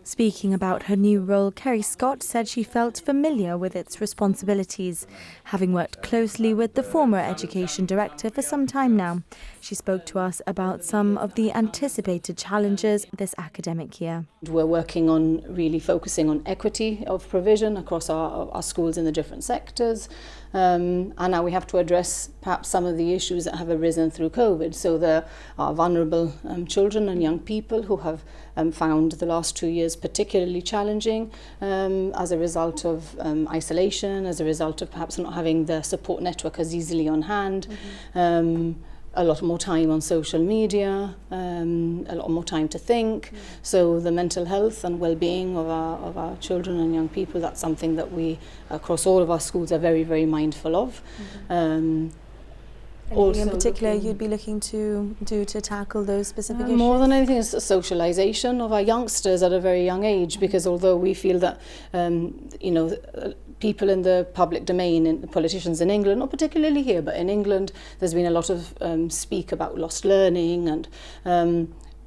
Speaking about her new role, Keri Scott said she felt familiar with its responsibilities, having worked closely with the former education director for some time now. She spoke to us about some of the anticipated challenges this academic year. We're working on really focusing on equity of provision across our schools in the different sectors. And now we have to address perhaps some of the issues that have arisen through COVID. So there are vulnerable children and young people who have found the last 2 years particularly challenging as a result of isolation, as a result of perhaps not having the support network as easily on hand. A lot more time on social media, a lot more time to think. So the mental health and well-being of our children and young people, that's something that we, across all of our schools, are very, very mindful of. Anything in particular you'd be looking to do to tackle those specific issues? More than anything, it's socialisation of our youngsters at a very young age, because although we feel that, people in the public domain, and the politicians in England, not particularly here, but in England, there's been a lot of speak about lost learning, and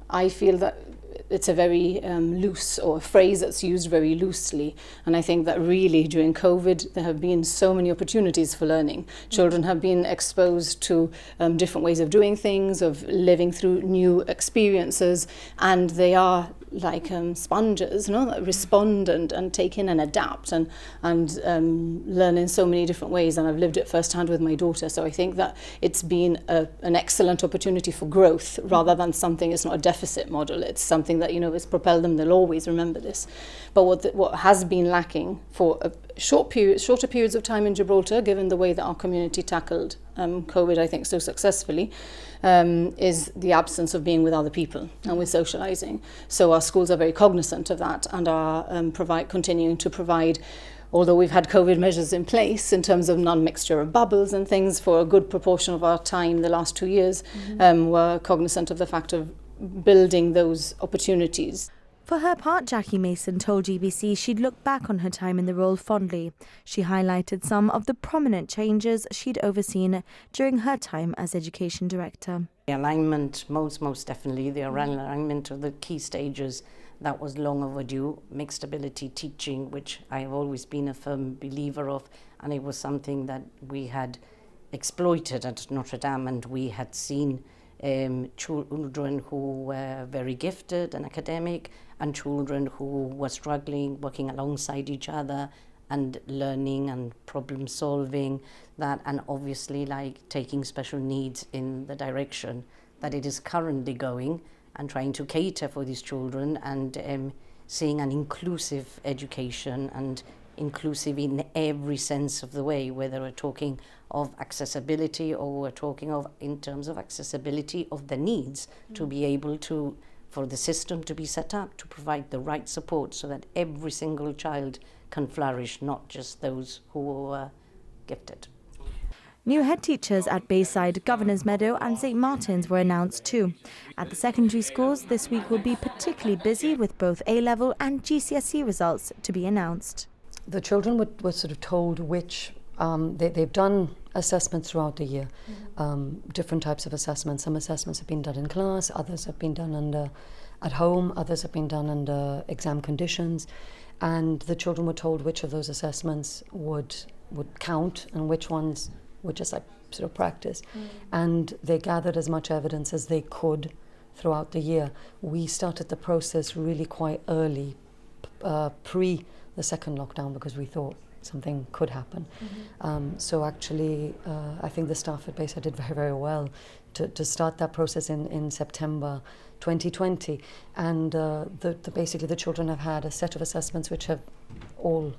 I feel that it's a very loose, or a phrase that's used very loosely. And I think that really during COVID, there have been so many opportunities for learning. Children have been exposed to different ways of doing things, of living through new experiences, and they are like sponges, that respond and take in and adapt and learn in so many different ways. And I've lived it firsthand with my daughter. So I think that it's been an excellent opportunity for growth, rather than something. It's not a deficit model. It's something that has propelled them. They'll always remember this. But what has been lacking for shorter periods of time in Gibraltar, given the way that our community tackled COVID, I think, so successfully, is the absence of being with other people and with socialising. So our schools are very cognizant of that and are continuing to provide, although we've had COVID measures in place in terms of non-mixture of bubbles and things for a good proportion of our time the last 2 years, we're cognizant of the fact of building those opportunities. For her part, Jackie Mason told GBC she'd look back on her time in the role fondly. She highlighted some of the prominent changes she'd overseen during her time as education director. The alignment, most definitely, the alignment of the key stages, that was long overdue. Mixed ability teaching, which I have always been a firm believer of, and it was something that we had exploited at Notre Dame, and we had seen children who were very gifted and academic, and children who were struggling, working alongside each other and learning and problem solving that, and obviously taking special needs in the direction that it is currently going, and trying to cater for these children, and seeing an inclusive education, and inclusive in every sense of the way, whether we're talking of accessibility or we're talking of in terms of accessibility of the needs, to be able to, for the system to be set up to provide the right support so that every single child can flourish, not just those who are gifted. New head teachers at Bayside, Governor's Meadow and St Martin's were announced too. At the secondary schools, this week will be particularly busy with both A-level and GCSE results to be announced. The children were sort of told which, they've done assessments throughout the year, different types of assessments. Some assessments have been done in class, others have been done at home, others have been done under exam conditions, and the children were told which of those assessments would count and which ones would just sort of practice. And they gathered as much evidence as they could throughout the year. We started the process really quite early, pre the second lockdown, because we thought something could happen. So actually, I think the staff at Bayside did very, very well to start that process in September 2020. And basically the children have had a set of assessments which have all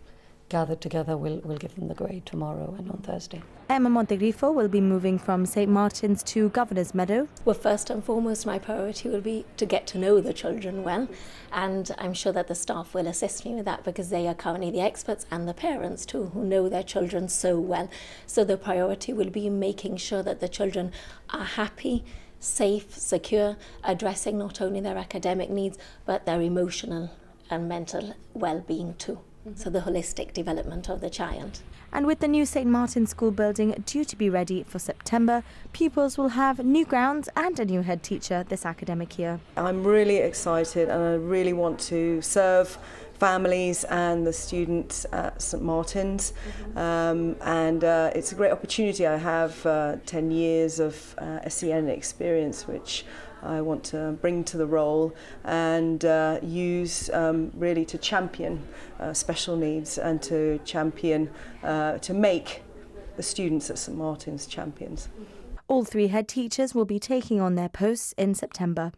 gathered together. We'll give them the grade tomorrow and on Thursday. Emma Montegriffo will be moving from St Martin's to Governor's Meadow. Well, first and foremost, my priority will be to get to know the children well, and I'm sure that the staff will assist me with that, because they are currently the experts, and the parents too, who know their children so well. So the priority will be making sure that the children are happy, safe, secure, addressing not only their academic needs, but their emotional and mental well-being too. so the holistic development of the child. And with the new St Martin's School building due to be ready for September, pupils will have new grounds and a new head teacher this academic year. I'm really excited and I really want to serve families and the students at St Martin's, and it's a great opportunity. I have 10 years of SEN experience which I want to bring to the role and use really to champion special needs and to champion, to make the students at St Martin's champions. All 3 head teachers will be taking on their posts in September.